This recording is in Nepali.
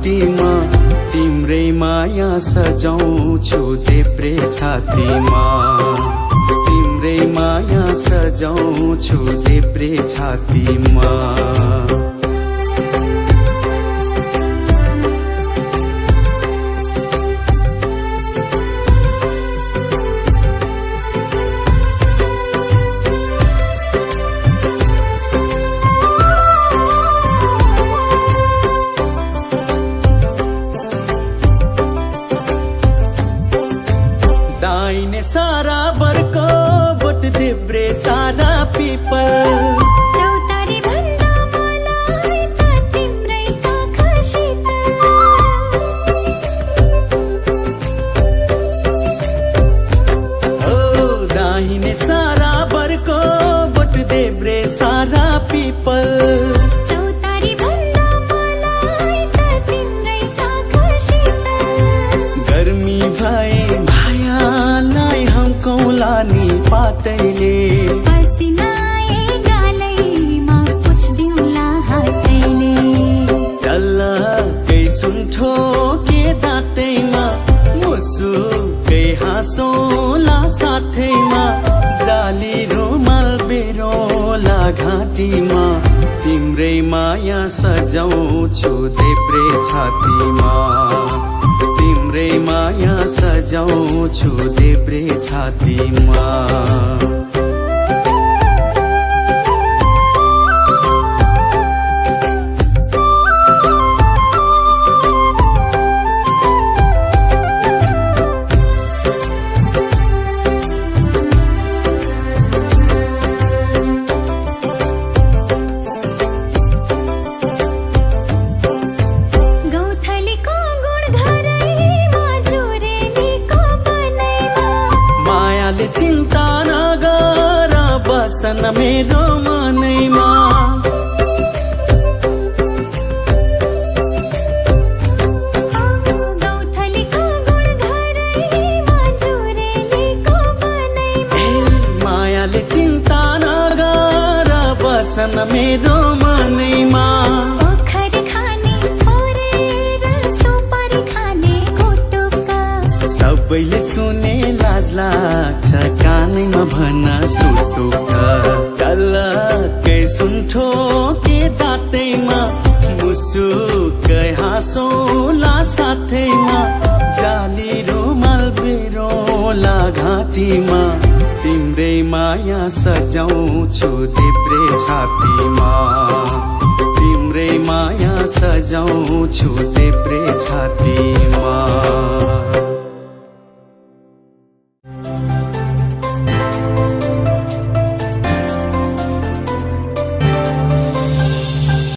घाटीमा तिम्रै माया सजाउँछु देब्रे छातीमा तिम्रै माया सजाउँछु देब्रे छातीमा दाहिने सारा बर्को बोट देब्रे सारा पिपल चौतारी भन्दा मलाई त तिम्रै आँखा शीतल ओ दाहिने सारा बर्को बोट देब्रे सारा पिपल चौतारी भन्दा मलाई त तिम्रै आँखा शीतल गर्मी भए कौलानी पातैले पसिनाए गालैमा पुछ्दिउँला हातैले डल्लकै सुन्ठो के दाँतैमा मुसुकै हाँसोला साथैमा जाली रुमाल बेरोला घाँटीमा तिम्रै माया सजाउँछु देब्रे छातीमा तिम्रै माया सजाउँछु देब्रे छातीमा चिन्ता नगर बसन मेरो मनैमा मायाले चिन्ता नगर बसन मेरो मनैमा सबैले सुने लाज लाग्छ कानैमा भन सुटुक डल्लकै सुन्ठो के दाँतैमा मुसुकै हाँसोला साथैमा जाली रुमाल बेरोला घाँटीमा तिम्रै माया सजाउँछु देब्रे छातीमा तिम्रै माया सजाउँछु देब्रे छातीमा